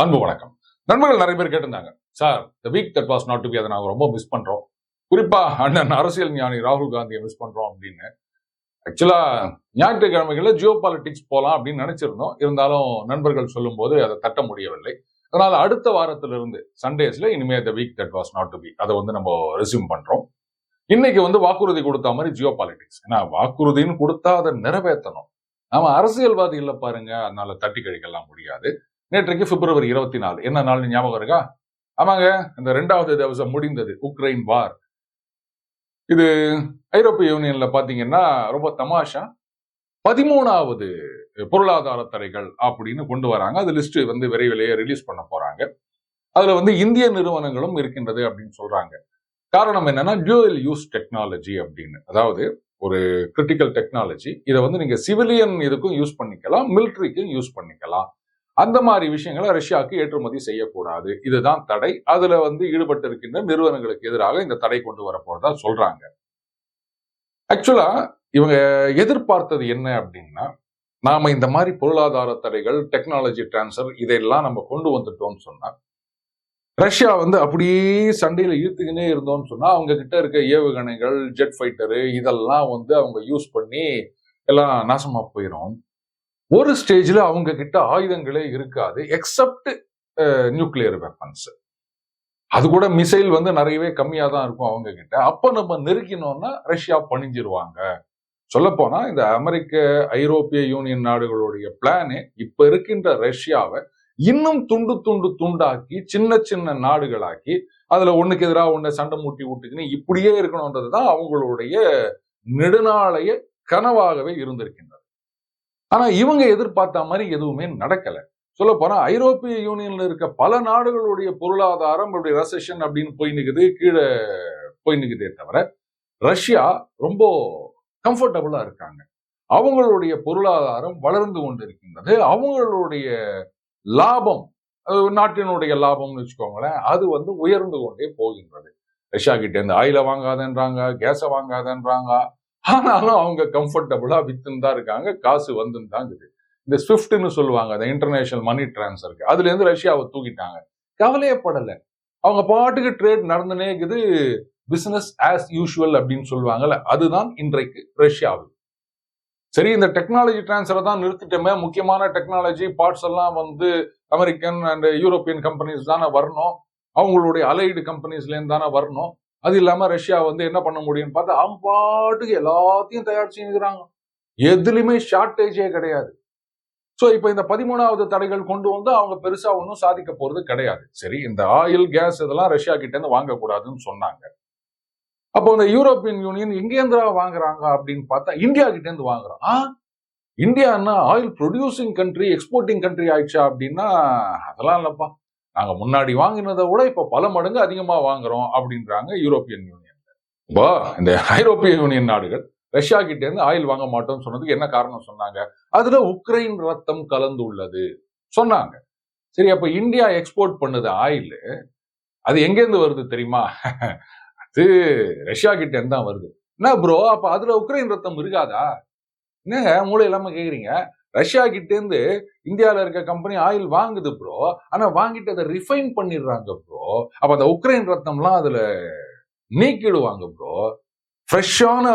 அன்பு வணக்கம். நண்பர்கள் நிறைய பேர் கேட்டிருந்தாங்க, sir the week that was not to be, அதை நாங்கள் ரொம்ப மிஸ் பண்றோம், குறிப்பா அண்ணன் அரசியல் ஞானி ராகுல் காந்தியை மிஸ் பண்றோம் அப்படின்னு. ஆக்சுவலா ஞாயிற்றுக்கிழமைகள்ல ஜியோ பாலிடிக்ஸ் போலாம் அப்படின்னு நினைச்சிருந்தோம். இருந்தாலும் நண்பர்கள் சொல்லும் போது அதை தட்ட முடியவில்லை. அதனால அடுத்த வாரத்திலிருந்து சண்டேஸ்ல இனிமே the week that was not to be அதை நம்ம ரெஸ்யூம் பண்றோம். இன்னைக்கு வாக்குறுதி கொடுத்த மாதிரி ஜியோ பாலிடிக்ஸ். ஏன்னா வாக்குறுதின்னு கொடுத்தா அதை நிறைவேற்றணும். நாம அரசியல்வாதி இல்ல பாருங்க, அதனால தட்டி கழிக்கலாம் முடியாது. நேற்றைக்கு பிப்ரவரி 24 என்ன நாள் ஞாபகம் இருக்கா? ஆமாங்க, இந்த 2வது திவசம் முடிந்தது உக்ரைன் வார். இது ஐரோப்பிய யூனியன்ல பாத்தீங்கன்னா ரொம்ப தமாஷா 13வது பொருளாதார தடைகள் அப்படின்னு கொண்டு வராங்க. அது லிஸ்ட் விரைவிலேயே ரிலீஸ் பண்ண போறாங்க. அதுல இந்திய நிறுவனங்களும் இருக்கின்றது அப்படின்னு சொல்றாங்க. காரணம் என்னன்னா டியூவல் யூஸ் டெக்னாலஜி அப்படின்னு. அதாவது ஒரு கிரிட்டிக்கல் டெக்னாலஜி, இதை நீங்க சிவிலியன் இதுக்கும் யூஸ் பண்ணிக்கலாம், மிலிட்ரிக்கும் யூஸ் பண்ணிக்கலாம். அந்த மாதிரி விஷயங்களை ரஷ்யாவுக்கு ஏற்றுமதி செய்யக்கூடாது, இதுதான் தடை. அதுல ஈடுபட்டு இருக்கின்ற நிறுவனங்களுக்கு எதிராக இந்த தடை கொண்டு வரப்போறதா சொல்றாங்க. ஆக்சுவலா இவங்க எதிர்பார்த்தது என்ன அப்படின்னா, நாம இந்த மாதிரி பொருளாதார தடைகள், டெக்னாலஜி டிரான்ஸ்ஃபர் இதெல்லாம் நம்ம கொண்டு வந்துட்டோம்னு சொன்னா, ரஷ்யா அப்படியே சண்டையில இழுத்துக்கினே இருந்தோம்னு சொன்னா, அவங்க கிட்ட இருக்க ஏவுகணைகள், ஜெட் ஃபைட்டரு இதெல்லாம் அவங்க யூஸ் பண்ணி எல்லாம் நாசமா போயிடும். ஒரு ஸ்டேஜ்ல அவங்க கிட்ட ஆயுதங்களே இருக்காது, எக்ஸப்ட் நியூக்ளியர் வெப்பன்ஸ். அது கூட மிசைல் நிறையவே கம்மியா தான் இருக்கும் அவங்க கிட்ட. அப்ப நம்ம நெருக்கினோம்னா ரஷ்யா பணிஞ்சிருவாங்க. சொல்ல போனா இந்த அமெரிக்க, ஐரோப்பிய யூனியன் நாடுகளுடைய பிளானே இப்ப இருக்கின்ற ரஷ்யாவை இன்னும் துண்டு துண்டு துண்டாக்கி, சின்ன சின்ன நாடுகளாக்கி, அதுல ஒண்ணுக்கு எதிராக ஒண்ணு சண்டை மூட்டி விட்டுக்கின்னு இப்படியே இருக்கணும்ன்றதுதான் அவங்களுடைய நெடுநாளைய கனவாகவே இருந்திருக்கின்றது. ஆனா இவங்க எதிர்பார்த்த மாதிரி எதுவுமே நடக்கல. சொல்ல போனா ஐரோப்பிய யூனியன்ல இருக்க பல நாடுகளுடைய பொருளாதாரம் ரெசெஷன் அப்படின்னு போய் நிக்குது, கீழே போய் நிக்குதே தவிர ரஷ்யா ரொம்ப கம்ஃபர்டபுளா இருக்காங்க. அவங்களுடைய பொருளாதாரம் வளர்ந்து கொண்டு இருக்கின்றது. அவங்களுடைய லாபம், நாட்டினுடைய லாபம்னு வச்சுக்கோங்களேன், அது உயர்ந்து கொண்டே போகின்றது. ரஷ்யா கிட்ட இருந்து ஆயில வாங்காதன்றாங்க, கேஸ வாங்காதன்றாங்க. ஆனாலும் அவங்க கம்ஃபர்டபுளா வித்துன்னு தான் இருக்காங்க, காசு வந்துன்னு தான் இருக்குது. இந்த ஸ்விஃப்ட்னு சொல்லுவாங்க, அந்த இன்டர்நேஷனல் மணி டிரான்ஸ்ஃபருக்கு, அதுல இருந்து ரஷ்யாவை தூக்கிட்டாங்க. கவலையே படல, அவங்க பாட்டுக்கு ட்ரேட் நடந்துனே இருக்குது. பிசினஸ் ஆஸ் யூஷுவல் அப்படின்னு சொல்லுவாங்கல்ல, அதுதான் இன்றைக்கு ரஷ்யாவில். சரி, இந்த டெக்னாலஜி டிரான்ஸ்ஃபரை தான் நிறுத்திட்டோமே, முக்கியமான டெக்னாலஜி பார்ட்ஸ் எல்லாம் அமெரிக்கன் அண்ட் யூரோப்பியன் கம்பெனிஸ் தானே வரணும், அவங்களுடைய அலைடு கம்பெனிஸ்ல இருந்து தானே வரணும். அது இல்லாம ரஷ்யா என்ன பண்ண முடியும்னு பார்த்தா அவங்க பாட்டுக்கு எல்லாத்தையும் தயார் செஞ்சுக்கிறாங்க. எதுலையுமே ஷார்டேஜே கிடையாது. சோ இப்ப இந்த 13வது தடைகள் கொண்டு அவங்க பெருசா ஒன்றும் சாதிக்க போறது கிடையாது. சரி, இந்த ஆயில், கேஸ் இதெல்லாம் ரஷ்யா கிட்ட இருந்து வாங்கக்கூடாதுன்னு சொன்னாங்க. அப்போ இந்த யூரோப்பியன் யூனியன் எங்கேந்திரா வாங்குறாங்க அப்படின்னு பார்த்தா இந்தியா கிட்ட இருந்து வாங்குறோம். இந்தியான்னா oil producing country, exporting country ஆயிடுச்சா அப்படின்னா அதெல்லாம் இல்லப்பா, நாங்க முன்னாடி வாங்கினதை விட இப்ப பல மடங்கு அதிகமா வாங்குறோம் அப்படின்றாங்க யூரோப்பியன் யூனியன். இப்போ இந்த ஐரோப்பிய யூனியன் நாடுகள் ரஷ்யா கிட்ட இருந்து ஆயில் வாங்க மாட்டோம்னு சொன்னதுக்கு என்ன காரணம் சொன்னாங்க? அதுல உக்ரைன் ரத்தம் கலந்து உள்ளது சொன்னாங்க. சரி, அப்ப இந்தியா எக்ஸ்போர்ட் பண்ணுது ஆயில், அது எங்க இருந்து வருது தெரியுமா? அது ரஷ்யா கிட்ட இருந்து தான் வருது. என்ன ப்ரோ, அப்ப அதுல உக்ரைன் ரத்தம் இருக்காதா? என்னங்க மூளை இல்லாம கேக்குறீங்க? ரஷ்யா கிட்ட இருந்து இந்தியாவில இருக்க கம்பெனி ஆயில் வாங்குது ப்ரோ, ஆனா வாங்கிட்டு அதை ரிஃபைன் பண்ணிடுறாங்க ப்ரோ. அப்ப அந்த உக்ரைன் ரத்தம்லாம் அதுல நீக்கிடுவாங்க ப்ரோ. ஃப்ரெஷ்ஷான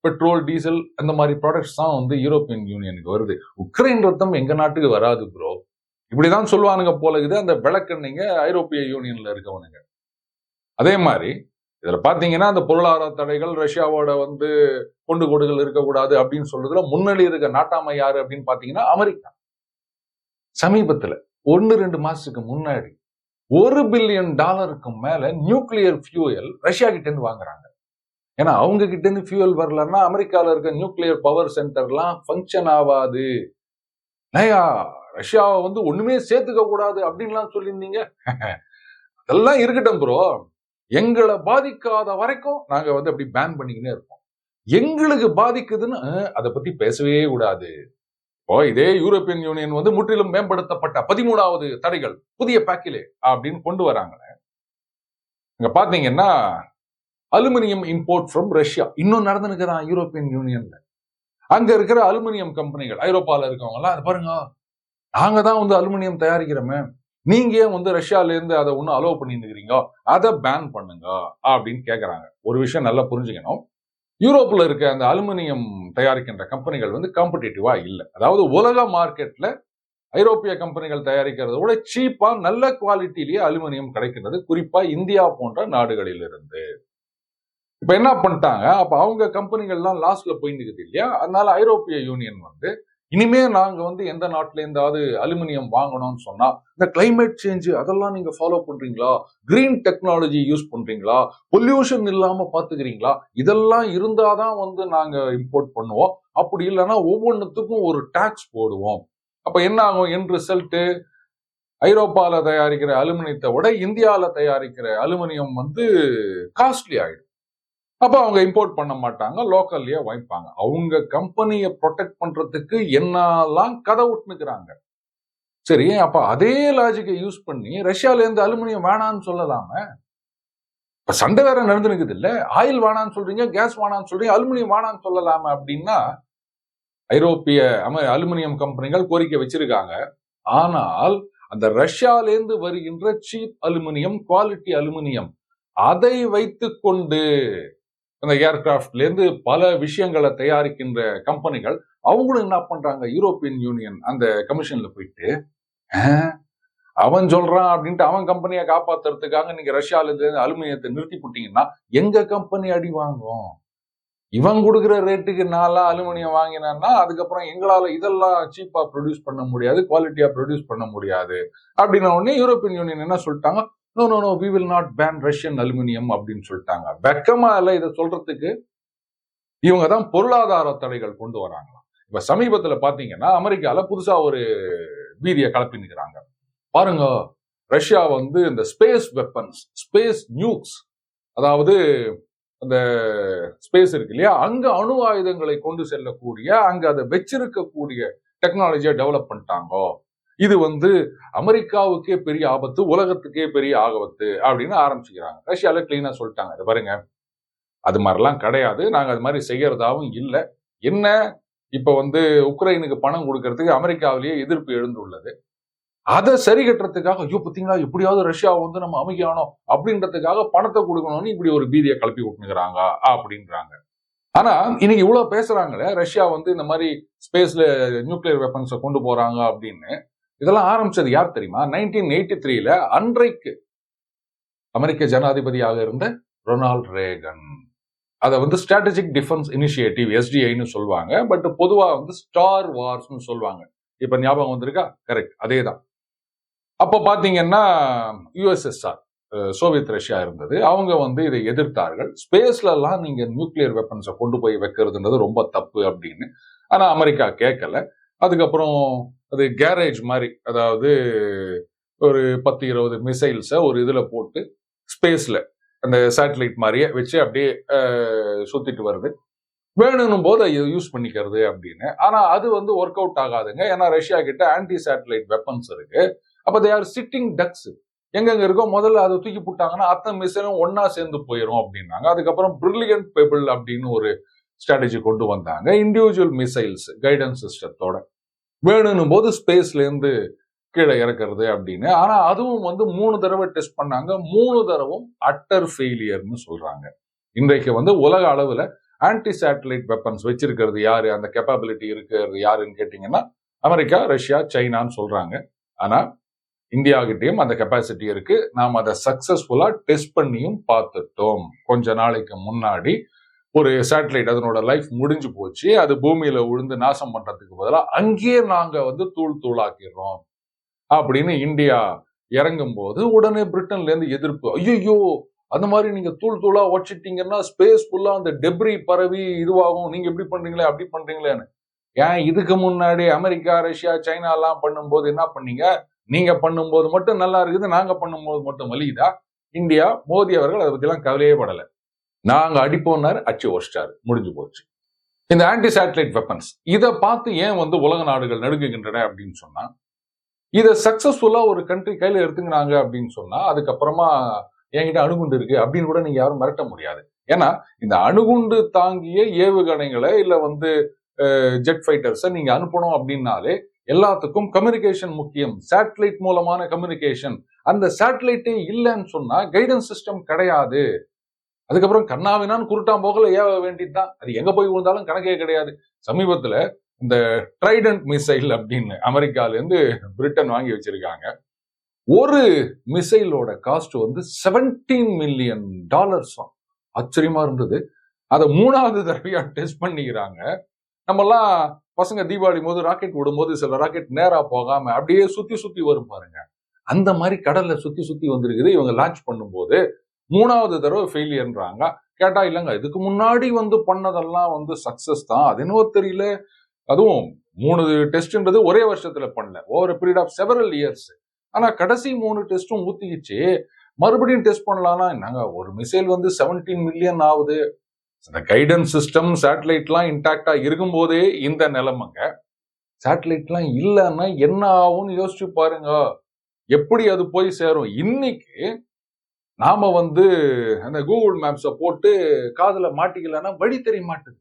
பெட்ரோல், டீசல் அந்த மாதிரி ப்ராடக்ட்ஸ் தான் யூரோப்பியன் யூனியனுக்கு வருது. உக்ரைன் ரத்தம் எங்க நாட்டுக்கு வராது ப்ரோ. இப்படிதான் சொல்லுவானுங்க போல இருக்குது அந்த விளக்கண்ணைங்க ஐரோப்பிய யூனியன்ல இருக்கவனுங்க. அதே மாதிரி இதுல பாத்தீங்கன்னா அந்த பொருளாதார தடைகள், ரஷ்யாவோட கொண்டு கொடுகள் இருக்கக்கூடாது அப்படின்னு சொல்றதுல முன்னணி இருக்க நாட்டாமை யாரு அப்படின்னு பாத்தீங்கன்னா அமெரிக்கா. சமீபத்துல 1-2 மாசத்துக்கு முன்னாடி $1 பில்லியன் மேல நியூக்ளியர் ஃபியூயல் ரஷ்யா கிட்ட இருந்து வாங்குறாங்க. ஏன்னா அவங்க கிட்ட இருந்து ஃபியூயல் வரலன்னா அமெரிக்கால இருக்க நியூக்ளியர் பவர் சென்டர்லாம் ஃபங்க்ஷன் ஆகாது. ரஷ்யாவை ஒண்ணுமே சேர்த்துக்க கூடாது அப்படின்லாம் சொல்லியிருந்தீங்க. அதெல்லாம் இருக்கட்டும் ப்ரோ, எங்களை பாதிக்காத வரைக்கும் நாங்க அப்படி பேன் பண்ணிக்கினே இருப்போம். எங்களுக்கு பாதிக்குதுன்னு அதை பத்தி பேசவே கூடாது. இப்போ இதே யூரோப்பியன் யூனியன் முற்றிலும் மேம்படுத்தப்பட்ட 13வது தடைகள் புதிய பேக்கிலே அப்படின்னு கொண்டு வராங்களே, இங்க பாத்தீங்கன்னா அலுமினியம் இம்போர்ட் ஃப்ரம் ரஷ்யா இன்னும் நடந்துனுக்குறான் யூரோப்பியன் யூனியன்ல. அங்க இருக்கிற அலுமினியம் கம்பெனிகள், ஐரோப்பால இருக்கவங்க எல்லாம் பாருங்க, நாங்க தான் அலுமினியம் தயாரிக்கிறோமே, நீங்க ஏன் வந்து ரஷ்யால இருந்து அதை ஒன்னும் அலோவ் பண்ணிருக்கிறீங்க, அதை பேன் பண்ணுங்க அப்படின்னு கேட்கறாங்க. ஒரு விஷயம் நல்லா புரிஞ்சுக்கணும். யூரோப்ல இருக்க அந்த அலுமினியம் தயாரிக்கின்ற கம்பெனிகள் வந்து காம்படிட்டிவா இல்லை. அதாவது உலக மார்க்கெட்ல ஐரோப்பிய கம்பெனிகள் தயாரிக்கிறத விட சீப்பா நல்ல குவாலிட்டிலேயே அலுமினியம் கிடைக்கிறது, குறிப்பா இந்தியா போன்ற நாடுகளில் இருந்து. இப்ப என்ன பண்ணிட்டாங்க, அப்ப அவங்க கம்பெனிகள் தான் லாஸ்ட்ல போய் நிக்குது இல்லையா? அதனால ஐரோப்பிய யூனியன் வந்து இனிமே நாங்க வந்து எந்த நாட்டுல இருந்தாவது அலுமினியம் வாங்கணும்னு சொன்னா இந்த கிளைமேட் சேஞ்ச் அதெல்லாம் நீங்க ஃபாலோ பண்றீங்களா, கிரீன் டெக்னாலஜி யூஸ் பண்றீங்களா, பொல்யூஷன் இல்லாம பாத்துக்கிறீங்களா, இதெல்லாம் இருந்தாதான் வந்து நாங்க இம்போர்ட் பண்ணுவோம், அப்படி இல்லைன்னா ஒவ்வொன்றுத்துக்கும் ஒரு டாக்ஸ் போடுவோம். அப்ப என்ன ஆகும், என் ரிசல்ட் ஐரோப்பால தயாரிக்கிற அலுமினியத்தை விட இந்தியாவில தயாரிக்கிற அலுமினியம் வந்து காஸ்ட்லி ஆயிடும். அப்ப அவங்க இம்போர்ட் பண்ண மாட்டாங்க, லோக்கல்லயே வாங்கிப்பாங்க. அவங்க கம்பெனியை ப்ரொடெக்ட் பண்றதுக்கு என்னெல்லாம் கதை விட்டுனுக்குறாங்க. சரி, அப்ப அதே லாஜிக்கை யூஸ் பண்ணி ரஷ்யால இருந்து அலுமினியம் வேணான்னு சொல்லலாம? சண்டை வேற நடந்துருக்குது இல்ல, ஆயில் வேணான்னு சொல்றீங்க, கேஸ் வேணான்னு சொல்றீங்க, அலுமினியம் வேணான்னு சொல்லலாம அப்படின்னா ஐரோப்பிய அலுமினியம் கம்பெனிகள் கோரிக்கை வச்சிருக்காங்க. ஆனால் அந்த ரஷ்யால இருந்து வருகின்ற சீப் அலுமினியம், குவாலிட்டி அலுமினியம், அதை வைத்துக் கொண்டு அந்த ஏர்கிராப்ட்ல இருந்து பல விஷயங்களை தயாரிக்கின்ற கம்பெனிகள் அவங்களும் என்ன பண்றாங்க, யூரோப்பியன் யூனியன் அந்த கமிஷன்ல போயிட்டு அவன் சொல்றான் அப்படின்ட்டு அவன் கம்பெனியை காப்பாத்துறதுக்காக நீங்க ரஷ்யால இருந்து அலுமினியத்தை நிறுத்தி போட்டீங்கன்னா எங்க கம்பெனி அடி வாங்கும். இவன் கொடுக்குற ரேட்டுக்கு நான்லாம் அலுமினியம் வாங்கினா அதுக்கப்புறம் எங்களால இதெல்லாம் சீப்பா ப்ரொடியூஸ் பண்ண முடியாது, குவாலிட்டியா ப்ரொடியூஸ் பண்ண முடியாது அப்படின்ன உடனே யூரோப்பியன் யூனியன் என்ன சொல்லிட்டாங்க, no no no we will not ban Russian aluminium அப்படின்னு சொல்லிட்டாங்க. வெக்கமா இல்ல இதை சொல்றதுக்கு? இவங்க தான் பொருளாதார தடைகள் கொண்டு வராங்களாம். இப்ப சமீபத்துல பாத்தீங்கன்னா அமெரிக்கால புதுசா ஒரு வீதியை கலப்பி நிற்கிறாங்க. பாருங்க, ரஷ்யா வந்து இந்த ஸ்பேஸ் வெப்பன்ஸ், ஸ்பேஸ் நியூக்ஸ், அதாவது அந்த ஸ்பேஸ் இருக்கு இல்லையா, அங்க அணு ஆயுதங்களை கொண்டு செல்லக்கூடிய, அங்க அதை வச்சிருக்கக்கூடிய டெக்னாலஜியை டெவலப் பண்ணிட்டாங்க. இது வந்து அமெரிக்காவுக்கே பெரிய ஆபத்து, உலகத்துக்கே பெரிய ஆபத்து அப்படின்னு ஆரம்பிச்சுக்கிறாங்க. ரஷ்யால கிளீனா சொல்லிட்டாங்க, அது பாருங்க அது மாதிரிலாம் கிடையாது, நாங்க அது மாதிரி செய்யறதாவும் இல்லை. என்ன இப்ப வந்து உக்ரைனுக்கு பணம் கொடுக்கறதுக்கு அமெரிக்காவிலேயே எதிர்ப்பு எழுந்துள்ளது. அதை சரி கட்டுறதுக்காக ஐயோ பார்த்தீங்களா எப்படியாவது ரஷ்யா வந்து நம்ம அமைக்கணும் அப்படின்றதுக்காக பணத்தை கொடுக்கணும்னு இப்படி ஒரு பீதியை கலப்பி விட்டுனுக்குறாங்க அப்படின்றாங்க. ஆனா இன்னைக்கு இவ்வளவு பேசுறாங்களே ரஷ்யா வந்து இந்த மாதிரி ஸ்பேஸ்ல நியூக்ளியர் வெப்பன்ஸை கொண்டு போறாங்க அப்படின்னு. இதெல்லாம் ஆரம்பிச்சது யார் தெரியுமா? 1983ல அன்றைக்கு அமெரிக்க ஜனாதிபதியாக இருந்த ரொனால்ட் ரேகன். அதை வந்து ஸ்ட்ராட்டஜிக் டிஃபென்ஸ் இனிஷியேட்டிவ் எஸ்டிஐன்னு சொல்லுவாங்க, பட் பொதுவா வந்து ஸ்டார் வார்ஸ்னு சொல்லுவாங்க. இப்ப ஞாபகம் வந்திருக்கா? கரெக்ட், அதே தான். அப்ப பாத்தீங்கன்னா யுஎஸ்எஸ்ஆர், சோவியத் ரஷ்யா இருந்தது, அவங்க வந்து இதை எதிர்த்தார்கள். ஸ்பேஸ்ல எல்லாம் நீங்க நியூக்ளியர் வெப்பன்ஸை கொண்டு போய் வைக்கிறதுன்றது ரொம்ப தப்பு அப்படின்னு. ஆனா அமெரிக்கா கேட்கல. அதுக்கப்புறம் அது கேரேஜ் மாதிரி, அதாவது ஒரு 10-20 மிசைல்ஸை ஒரு இதுல போட்டு ஸ்பேஸ்ல அந்த சேட்டலைட் மாதிரியே வச்சு அப்படியே சுத்திட்டு வருது, வேணும் போது யூஸ் பண்ணிக்கிறது அப்படின்னு. ஆனா அது வந்து ஒர்க் அவுட் ஆகாதுங்க, ஏன்னா ரஷ்யா கிட்ட ஆன்டி சேட்டலைட் வெப்பன்ஸ் இருக்கு. அப்ப தே ஆர் சிட்டிங் டக்ஸ், எங்கெங்க இருக்கோ முதல்ல அதை தூக்கி போட்டாங்கன்னா அத்தனை மிசைலும் ஒன்னா சேர்ந்து போயிடும் அப்படின்னாங்க. அதுக்கப்புறம் பிரில்லியன்ட் பெபிள் அப்படின்னு ஒரு ஸ்ட்ராட்டஜி கொண்டு வந்தாங்க, இண்டிவிஜுவல் மிசைல்ஸ் கைடன்ஸ் சிஸ்டத்தோட, வேணும் போது ஸ்பேஸ்ல இருந்து கீழே இறக்குறது அப்படின்னு. ஆனா அதுவும் வந்து 3 தடவை டெஸ்ட் பண்ணாங்க, 3 தடவும் அட்டர் ஃபெயிலியர்னு சொல்றாங்க. இன்றைக்கு வந்து உலக அளவுல ஆன்டி சேட்டலைட் வெப்பன்ஸ் வச்சிருக்கிறது யாரு, அந்த கேப்பபிலிட்டி இருக்கிறது யாருன்னு கேட்டீங்கன்னா அமெரிக்கா, ரஷ்யா, சைனான்னு சொல்றாங்க. ஆனா இந்தியா கிட்டயும் அந்த கெப்பாசிட்டி இருக்கு. நாம் அதை சக்சஸ்ஃபுல்லா டெஸ்ட் பண்ணியும் பார்த்துட்டோம். கொஞ்ச நாளைக்கு முன்னாடி ஒரு சேட்டலைட் அதனோட லைஃப் முடிஞ்சு போச்சு, அது பூமியில விழுந்து நாசம் பண்றதுக்கு பதிலாக அங்கேயே நாங்க வந்து தூள் தூளாக்கிறோம் அப்படின்னு இந்தியா இறங்கும் போது உடனே பிரிட்டன்ல இருந்து எதிர்ப்பு. ஐயோ அந்த மாதிரி நீங்க தூள் தூளா உடச்சிட்டீங்கன்னா ஸ்பேஸ் ஃபுல்லா அந்த டெப்ரி பரவி இதுவாகும், நீங்க இப்படி பண்றீங்களே அப்படி பண்றீங்களேன்னு. ஏன் இதுக்கு முன்னாடி அமெரிக்கா, ரஷ்யா, சைனா எல்லாம் பண்ணும்போது என்ன பண்ணீங்க? நீங்க பண்ணும்போது மட்டும் நல்லா இருக்குது, நாங்க பண்ணும்போது மட்டும் வலிக்குதா? இந்தியா, மோடி அவர்கள் அதை பத்தி எல்லாம் கவலையே படல. நாங்க அடிப்போம்னாரு, அச்சு ஒடிச்சிட்டாரு, முடிஞ்சு போச்சு. இந்த ஆன்டி சேட்டலைட் வெப்பன்ஸ் இதை பார்த்து ஏன் வந்து உலக நாடுகள் நடுங்குகின்றன அப்படின்னு சொன்னா, இதை சக்சஸ்ஃபுல்லா ஒரு கண்ட்ரி கையில எடுத்துக்கிறாங்க அப்படின்னு சொன்னா அதுக்கப்புறமா என்கிட்ட அணுகுண்டு இருக்கு அப்படின்னு கூட நீங்க யாரும் மிரட்ட முடியாது. ஏன்னா இந்த அணுகுண்டு தாங்கிய ஏவுகணைகளை இல்ல வந்து ஜெட் ஃபைட்டர்ஸை நீங்க அனுப்பணும் அப்படின்னாலே எல்லாத்துக்கும் கம்யூனிகேஷன் முக்கியம், சேட்டலைட் மூலமான கம்யூனிகேஷன். அந்த சேட்டலைட்டே இல்லைன்னு சொன்னா கைடன்ஸ் சிஸ்டம் கிடையாது. அதுக்கப்புறம் கண்ணாவினான்னு குருட்டாம் போகல ஏவ வேண்டியதுதான். அது எங்க போய் விழுந்தாலும் கணக்கே கிடையாது. சமீபத்துல இந்த ட்ரைடன்ட் மிசைல் அப்படின்னு அமெரிக்கால இருந்து பிரிட்டன் வாங்கி வச்சிருக்காங்க. ஒரு மிசைலோட காஸ்ட் வந்து $17 மில்லியன். ஆச்சரியமா இருந்தது. அதை 3வது தடவையா டெஸ்ட் பண்ணிக்கிறாங்க. நம்மெல்லாம் பசங்க தீபாவளி போது ராக்கெட் விடும்போது சில ராக்கெட் நேரா போகாம அப்படியே சுத்தி சுத்தி வரும் பாருங்க. அந்த மாதிரி கடல்ல சுத்தி சுத்தி வந்திருக்குது. இவங்க லான்ச் பண்ணும்போது 3வது தடவை ஃபெயிலியர்ன்றாங்க. கேட்டா இல்லைங்க, இதுக்கு முன்னாடி வந்து பண்ணதெல்லாம் வந்து சக்சஸ் தான். அது என்னவோ தெரியல. அதுவும் 3 டெஸ்ட்ன்றது ஒரே வருஷத்துல பண்ணல, over period of several years. ஆனா கடைசி 3 டெஸ்டும் ஊத்திக்கிச்சு. மறுபடியும் டெஸ்ட் பண்ணலாம்னா என்னங்க, ஒரு மிசைல் வந்து 17 மில்லியன் ஆகுது. இந்த கைடன்ஸ் சிஸ்டம் சேட்டலைட்லாம் இன்டாக்டா இருக்கும் போதே இந்த நிலைமைங்க. சேட்டலைட்லாம் இல்லைன்னா என்ன ஆகும்னு யோசிச்சு பாருங்க. எப்படி அது போய் சேரும்? இன்னைக்கு நாம வந்து அந்த கூகுள் மேப்ஸை போட்டு காதுல மாட்டிக்கலன்னா வழி தெரிய மாட்டுது.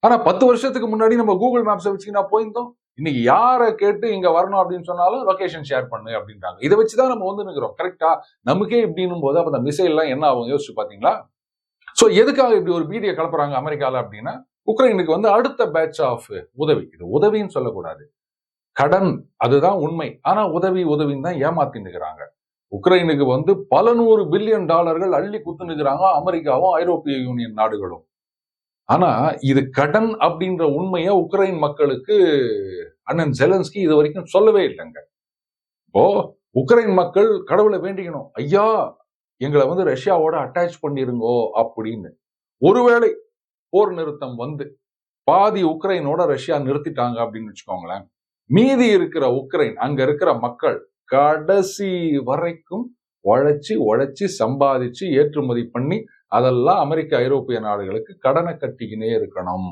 ஆனா 10 வருஷத்துக்கு முன்னாடி நம்ம கூகுள் மேப்ஸை வச்சுக்கினா போயிருந்தோம். இன்னைக்கு யாரை கேட்டு இங்க வரணும் அப்படின்னு சொன்னாலும் லொகேஷன் ஷேர் பண்ணு அப்படின்றாங்க. இதை வச்சுதான் நம்ம வந்து நிக்கிறோம். கரெக்டா? நமக்கே இப்படின்னும் போது அப்ப அந்த மிசைல் எல்லாம் என்ன ஆகும் யோசிச்சு பாத்தீங்களா? சோ எதுக்காக இப்படி ஒரு பீதியை கலப்புறாங்க அமெரிக்கால அப்படின்னா, உக்ரைனுக்கு வந்து அடுத்த பேட்ச் ஆஃப் உதவி. இது உதவின்னு சொல்லக்கூடாது, கடன். அதுதான் உண்மை. ஆனா உதவின்னு தான் ஏமாத்தி நிக்கிறாங்க. உக்ரைனுக்கு வந்து பல $100 பில்லியன் அள்ளி குத்துனுக்கிறாங்க அமெரிக்காவும் ஐரோப்பிய யூனியன் நாடுகளும். ஆனா இது கடன் அப்படின்ற உண்மையை உக்ரைன் மக்களுக்கு அண்ணன் ஜெலன்ஸ்கி இது வரைக்கும் சொல்லவே இல்லைங்க. இப்போ உக்ரைன் மக்கள் கடவுளை வேண்டிக்கணும், ஐயா எங்களை வந்து ரஷ்யாவோட அட்டாச் பண்ணிருங்கோ அப்படின்னு. ஒருவேளை போர் நிறுத்தம் வந்து பாதி உக்ரைனோட ரஷ்யா நிறுத்திட்டாங்க அப்படின்னு வச்சுக்கோங்களேன், மீதி இருக்கிற உக்ரைன் அங்க இருக்கிற மக்கள் கடைசி வரைக்கும் உழைச்சி சம்பாதிச்சு ஏற்றுமதி பண்ணி அதெல்லாம் அமெரிக்க ஐரோப்பிய நாடுகளுக்கு கடனை கட்டிக்கினே இருக்கணும்.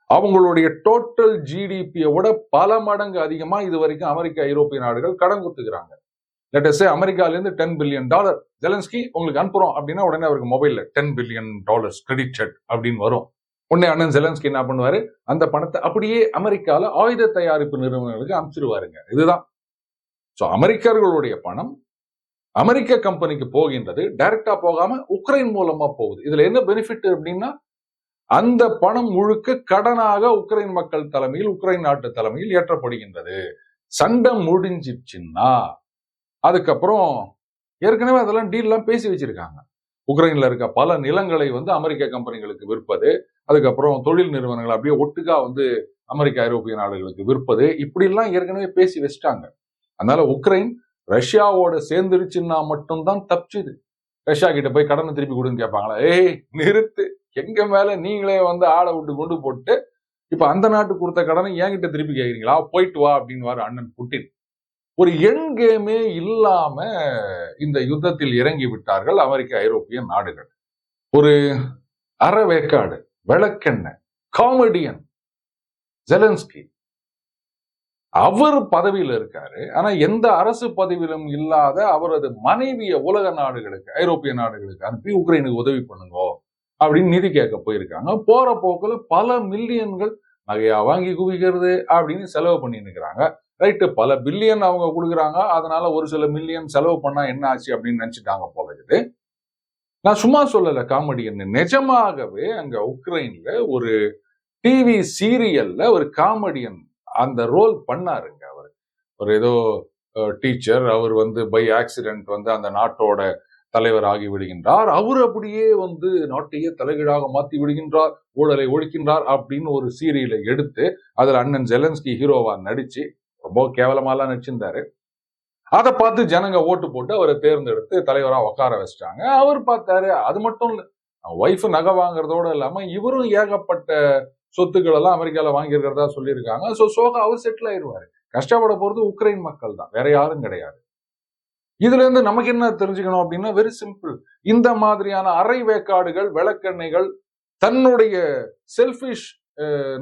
அவங்களுடைய டோட்டல் ஜிடிபியை விட பல மடங்கு அதிகமா இது வரைக்கும் அமெரிக்க ஐரோப்பிய நாடுகள் கடன் கொடுத்துக்கிறாங்க. லெட் அஸ் சே அமெரிக்கால இருந்து $10 பில்லியன் ஜெலன்ஸ்கி உங்களுக்கு அனுப்புறோம் அப்படின்னா உடனே அவருக்கு மொபைல்ல $10 பில்லியன் கிரெடிட் செக் அப்படின்னு வரும். உடனே அண்ணன் ஜெலன்ஸ்கி என்ன பண்ணுவாரு, அந்த பணத்தை அப்படியே அமெரிக்கால ஆயுத தயாரிப்பு நிறுவனங்களுக்கு அனுப்பிச்சிருவாருங்க. இதுதான். சோ அமெரிக்கர்களுடைய பணம் அமெரிக்க கம்பெனிக்கு போகின்றது, டைரக்டா போகாம உக்ரைன் மூலமா போகுது. இதுல என்ன பெனிஃபிட் அப்படின்னா, அந்த பணம் முழுக்க கடனாக உக்ரைன் மக்கள் தலைமையில், உக்ரைன் நாட்டு தலைமையில் ஏற்றப்படுகின்றது. சண்டை முடிஞ்சிச்சுன்னா அதுக்கப்புறம் ஏற்கனவே அதெல்லாம் டீல்லாம் பேசி வச்சிருக்காங்க. உக்ரைன்ல இருக்க பல நிலங்களை வந்து அமெரிக்க கம்பெனிகளுக்கு விற்பது, அதுக்கப்புறம் தொழில் நிறுவனங்கள் அப்படியே ஒட்டுக்கா வந்து அமெரிக்க ஐரோப்பிய நாடுகளுக்கு விற்பது, இப்படி எல்லாம் ஏற்கனவே பேசி வச்சிட்டாங்க. அதனால உக்ரைன் ரஷ்யாவோட சேர்ந்துருச்சுன்னா மட்டும்தான் தப்பிச்சுது. ரஷ்யா கிட்ட போய் கடனை திருப்பி கொடுன்னு கேட்பாங்களா? ஏய் நிறுத்து, எங்க மேல நீங்களே வந்து ஆளை விட்டு கொண்டு போட்டு இப்ப அந்த நாட்டுக்கு கொடுத்த கடனை என்கிட்ட திருப்பி கேட்கிறீங்களா? போயிட்டு வா அப்படின்னு அண்ணன் புட்டின். ஒரு எண் கேமே இல்லாம இந்த யுத்தத்தில் இறங்கி விட்டார்கள் அமெரிக்க ஐரோப்பிய நாடுகள். ஒரு அறவேக்காடு விளக்கெண்ணெய் காமெடியன் ஜெலன்ஸ்கி, அவர் பதவியில் இருக்காரு. ஆனா எந்த அரசு பதவியிலும் இல்லாத அவரது மனைவிய உலக நாடுகளுக்கு, ஐரோப்பிய நாடுகளுக்கு அனுப்பி உக்ரைனுக்கு உதவி பண்ணுங்க அப்படின்னு நிதி கேட்க போயிருக்காங்க. போற போக்குல பல மில்லியன்கள் நகையா வாங்கி குவிக்கிறது அப்படின்னு செலவு பண்ணிட்டு இருக்கிறாங்க. ரைட்டு, பல பில்லியன் அவங்க கொடுக்குறாங்க, அதனால ஒரு சில மில்லியன் செலவு பண்ணா என்ன ஆச்சு அப்படின்னு நினைச்சிட்டாங்க போல இருக்குது. நான் சும்மா சொல்லல காமெடியன், நிஜமாகவே அங்க உக்ரைன்ல ஒரு டிவி சீரியல்ல ஒரு காமெடியன் அந்த ரோல் பண்ணாருங்க. அவர் ஒரு ஏதோ டீச்சர், அவர் வந்து பை ஆக்சிடென்ட் வந்து அந்த நாட்டோட தலைவர் ஆகி விடுகின்றார். அவர் அப்படியே வந்து நாட்டையே தலைகீழாக மாத்தி விடுகின்றார், ஊழலை ஒழிக்கின்றார் அப்படின்னு ஒரு சீரியலை எடுத்து அதுல அண்ணன் ஜெலன்ஸ்கி ஹீரோவா நடிச்சு ரொம்ப கேவலமாலாம் நடிச்சிருந்தாரு. அதை பார்த்து ஜனங்க ஓட்டு போட்டு அவரை தேர்ந்தெடுத்து தலைவரா உட்கார வச்சிட்டாங்க. அவர் பார்த்தாரு, அது மட்டும் இல்ல, ஒய்ஃப் நகை வாங்குறதோட இல்லாம இவரும் ஏகப்பட்ட சொத்துக்கள் எல்லாம் அமெரிக்கால வாங்கி இருக்கிறதா சொல்லியிருக்காங்க. சோகா அவர் செட்டில் ஆயிடுவாரு. கஷ்டப்பட போறது உக்ரைன் மக்கள் தான், வேற யாரும் கிடையாது. இதுல இருந்து நமக்கு என்ன தெரிஞ்சுக்கணும் அப்படின்னா, வெரி சிம்பிள். இந்த மாதிரியான அரை வேக்காடுகள், விளக்கெண்ணெய்கள், தன்னுடைய செல்பிஷ்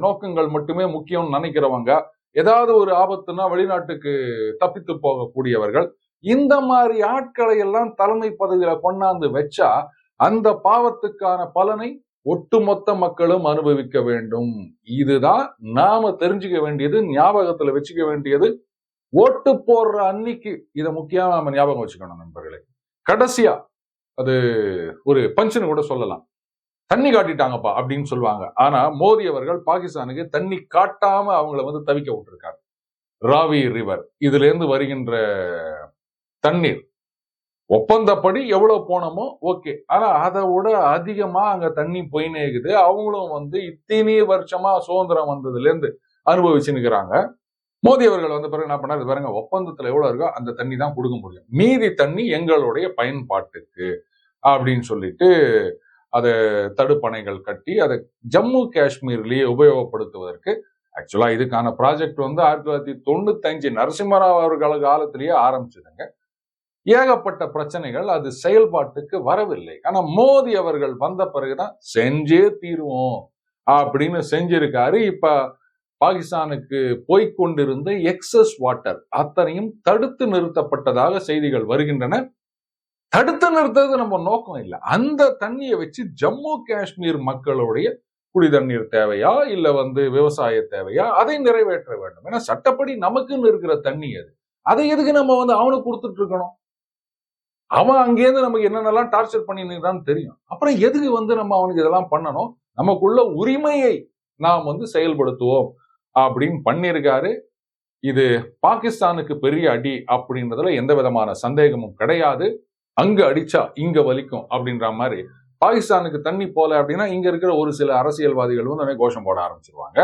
நோக்கங்கள் மட்டுமே முக்கியம் நினைக்கிறவங்க, ஏதாவது ஒரு ஆபத்துனா வெளிநாட்டுக்கு தப்பித்து போகக்கூடியவர்கள், இந்த மாதிரி ஆட்களை எல்லாம் தலைமை பதவியில கொண்டாந்து வச்சா அந்த பாவத்துக்கான பலனை ஒட்டுமொத்த மக்களும் அனுபவிக்க வேண்டும். இதுதான் நாம தெரிஞ்சுக்க வேண்டியது, ஞாபகத்துல வச்சுக்க வேண்டியது. ஓட்டு போடுற அன்னைக்கு இதை முக்கியமா நாம ஞாபகம் வச்சுக்கணும் நண்பர்களே. கடைசியா அது ஒரு பஞ்சுன்னு கூட சொல்லலாம். தண்ணி காட்டிட்டாங்கப்பா அப்படின்னு சொல்லுவாங்க. ஆனா மோடி அவர்கள் பாகிஸ்தானுக்கு தண்ணி காட்டாம அவங்கள தவிக்க விட்டுருக்காரு. ராவி ரிவர் இதுல இருந்து வருகின்ற தண்ணீர் ஒப்பந்தப்படி எவ்வளவு போனமோ ஓகே. ஆனா அதை விட அதிகமா அங்க தண்ணி போயினே இருக்குது. அவங்களும் இத்தனை வருஷமா சுதந்திரம் வந்ததுல இருந்து அனுபவிச்சு நிற்கிறாங்க. மோடி அவர்கள் வந்த பிறகு என்ன பண்ணாரு, பாருங்க ஒப்பந்தத்துல எவ்வளவு இருக்கோ அந்த தண்ணி தான் கொடுக்க முடியும், மீதி தண்ணி எங்களுடைய பயன்பாட்டுக்கு அப்படின்னு சொல்லிட்டு அதை தடுப்பணைகள் கட்டி அதை ஜம்மு காஷ்மீர்லயே உபயோகப்படுத்துவதற்கு ஆக்சுவலா இதுக்கான ப்ராஜெக்ட் 1995 நரசிம்மராவ் அவர்கள் காலத்திலேயே ஆரம்பிச்சதுங்க. ஏகப்பட்ட பிரச்சனைகள், அது செயல்பாட்டுக்கு வரவில்லை. ஆனா மோடி அவர்கள் வந்த பிறகுதான் செஞ்சே தீருவோம் அப்படின்னு செஞ்சிருக்காரு. இப்ப பாகிஸ்தானுக்கு போய்கொண்டிருந்த எக்ஸஸ் வாட்டர் அத்தனையும் தடுத்து நிறுத்தப்பட்டதாக செய்திகள் வருகின்றன. தடுத்து நிறுத்தது நம்ம நோக்கம் இல்லை. அந்த தண்ணியை வச்சு ஜம்மு காஷ்மீர் மக்களுடைய குடி தண்ணீர் தேவையா இல்ல விவசாய தேவையா அதை நிறைவேற்ற வேண்டும். ஏன்னா சட்டப்படி நமக்குன்னு இருக்கிற தண்ணி அது. அதை எதுக்கு நம்ம அவனுக்கு கொடுத்துட்டு இருக்கணும்? அவன் அங்கேருந்து நமக்கு என்னென்னலாம் டார்ச்சர் பண்ணிருக்கான்னு தெரியும். அப்புறம் எதுக்கு நம்ம அவனுக்கு இதெல்லாம் பண்ணணும்? நமக்குள்ள உரிமையை நாம் செயல்படுத்துவோம் அப்படின்னு பண்ணியிருக்காரு. இது பாகிஸ்தானுக்கு பெரிய அடி அப்படின்றதுல எந்த விதமான சந்தேகமும் கிடையாது. அங்க அடிச்சா இங்க வலிக்கும் அப்படின்ற மாதிரி பாகிஸ்தானுக்கு தண்ணி போல அப்படின்னா இங்க இருக்கிற ஒரு சில அரசியல்வாதிகள் கோஷம் போட ஆரம்பிச்சிருவாங்க.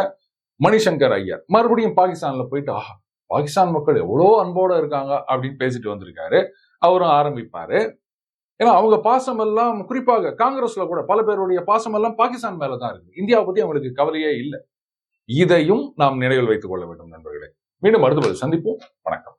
மணிசங்கர் ஐயர் மறுபடியும் பாகிஸ்தான்ல போயிட்டு பாகிஸ்தான் மக்கள் எவ்வளோ அன்போட இருக்காங்க அப்படின்னு பேசிட்டு வந்திருக்காரு. அவரும் ஆரம்பிப்பாரு. ஏன்னா அவங்க பாசம் எல்லாம், குறிப்பாக காங்கிரஸ்ல கூட பல பேருடைய பாசம் எல்லாம் பாகிஸ்தான் மேலதான் இருக்கு. இந்தியாவை பத்தி அவங்களுக்கு கவலையே இல்லை. இதையும் நாம் நினைவில் வைத்துக் கொள்ள வேண்டும் நண்பர்களே. மீண்டும் அடுத்த சந்திப்போம். வணக்கம்.